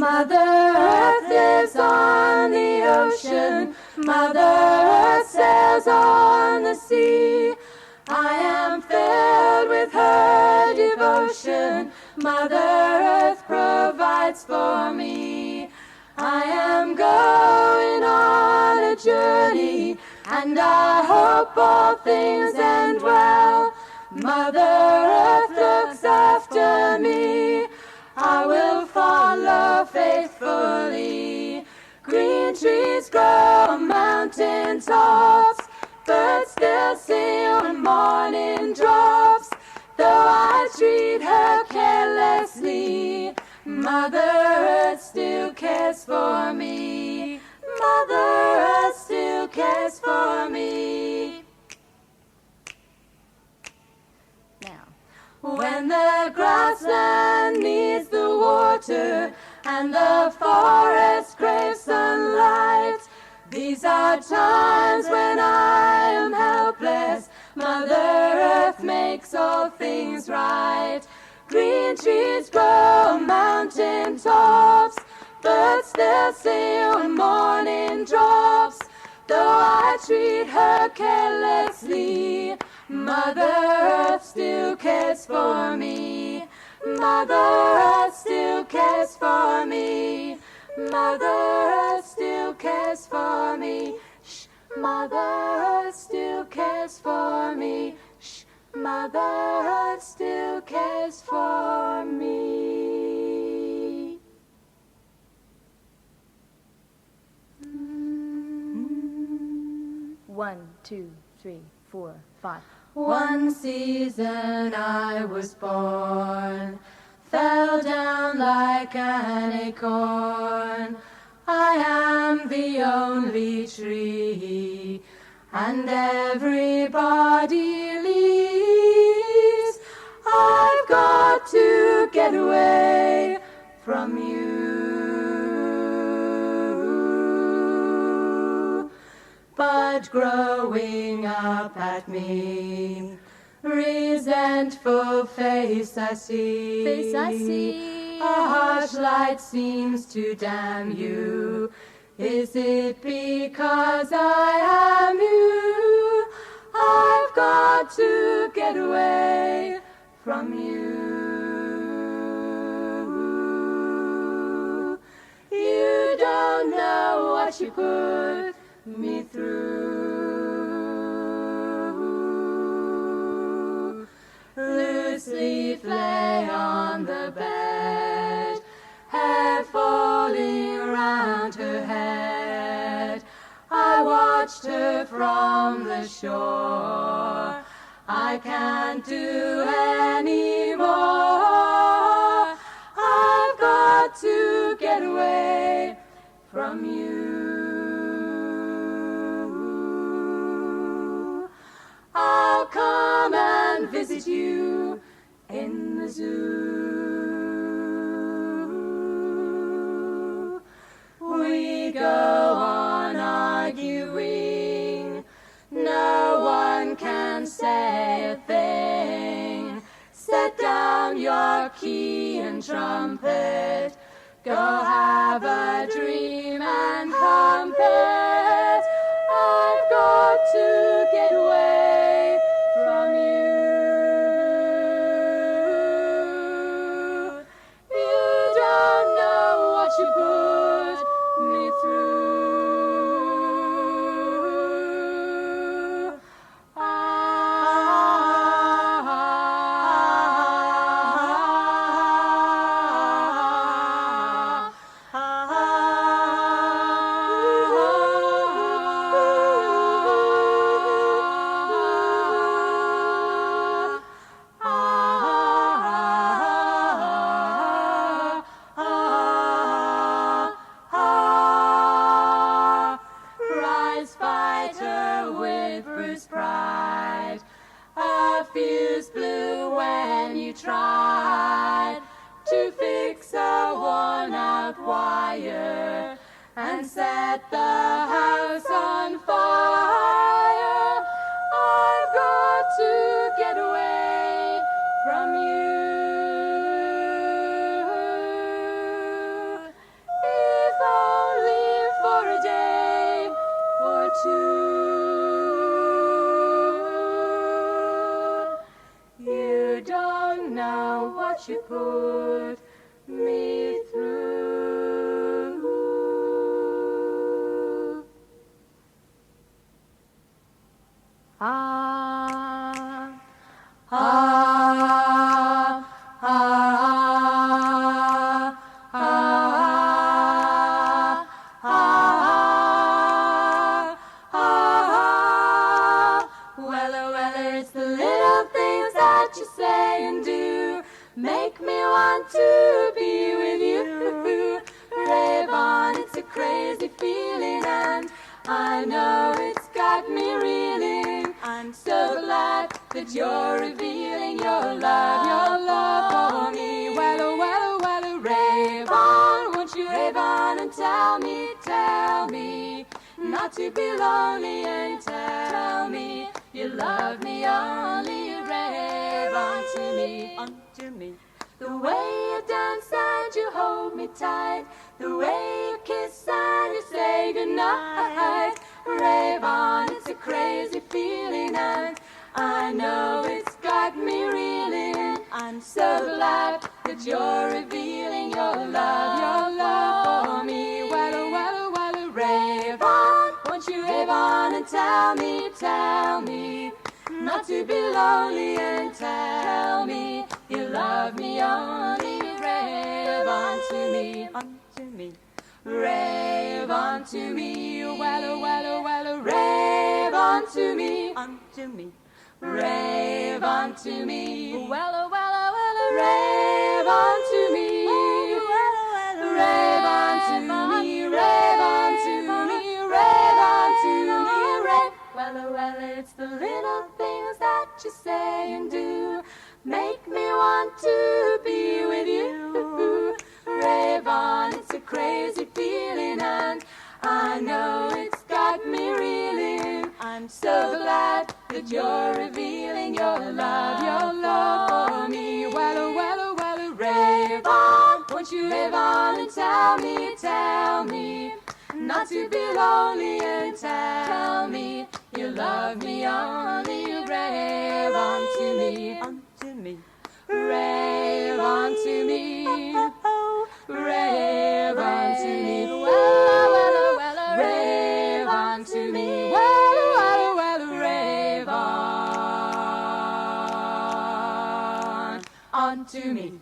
Mother Earth lives on the ocean, Mother Earth sails on the sea. I am filled with her devotion, Mother Earth provides for me. I am going on a journey, and I hope all things end well. Mother Earth looks after me, I will follow faithfully. Green trees grow on mountain tops, birds still sing on morning drops. Though I treat her carelessly, Mother Earth still cares for me. Mother Earth still cares for me. Now, when the grassland needs the water and the forest craves sunlight, these are times when I am helpless. Mother Earth makes all things right. Green trees grow on mountain tops, birds still sing on morning drops. Though I treat her carelessly, Mother Earth still cares for me. Mother Earth still cares for me. Mother Earth still cares for me. Shh, Mother Earth still cares for me. Shh, Mother Earth still cares for me. 1, 2, 3, 4, 5. One season I was born, fell down like an acorn. I am the only tree, and everybody leaves. I've got to get away from you. But growing up at me, resentful face I see. A harsh light seems to damn you. Is it because I am you? I've got to get away from you. You don't know what you put me through. Loose leaf lay on the bed, hair falling around her head. I watched her from the shore. I can't do any more. I've got to get away from you. I'll come and visit you in the zoo. We go on arguing, no one can say a thing. Set down your key and trumpet, go have a dream and trumpet. I've got to get away from you. You don't know what you put me through. Prize fighter with bruised pride, a fuse blew when you tried to fix a worn-out wire and set the house on fire. I've got to get away from you. what you put me through. Ah, Ah, ah, ah, ah, ah, ah. Well, oh, well, it's the little things that you say and do make me want to be with you. Rave on, it's a crazy feeling, and I know it's got me reeling. I'm so glad that you're revealing your love for me. Well, oh, well, oh, well, oh, rave on, won't you rave on and tell me not to be lonely, and tell me you love me only. Rave on to me. The way you dance and you hold me tight, the way you kiss and you say goodnight. Rave on, it's a crazy feeling, and I know it's got me reeling. I'm so glad that you're revealing your love for me. Well, oh, well, oh, well, oh, rave on, won't you rave on and tell me not to be lonely, and tell me you love me only. Rave on to me, rave on to me. Well, oh, well, oh, well, oh, rave on to me, rave on to me. Well, oh, well, oh, well, oh, rave on to me, rave on to me, rave on to me, rave on to me, rave. Well, oh, well, it's the little things that you say and do make me want to be with you. Rave on, it's a crazy feeling, and I know it's got me reeling. I'm so glad that you're revealing your love for me. Well, oh, well, oh, well, oh, rave on, won't you rave on and tell me not to be lonely, and tell me you love me only. Rave on to me, rave on to me, rave on to me. Well, well, well, rave on to me. Well, well, well, rave on to me.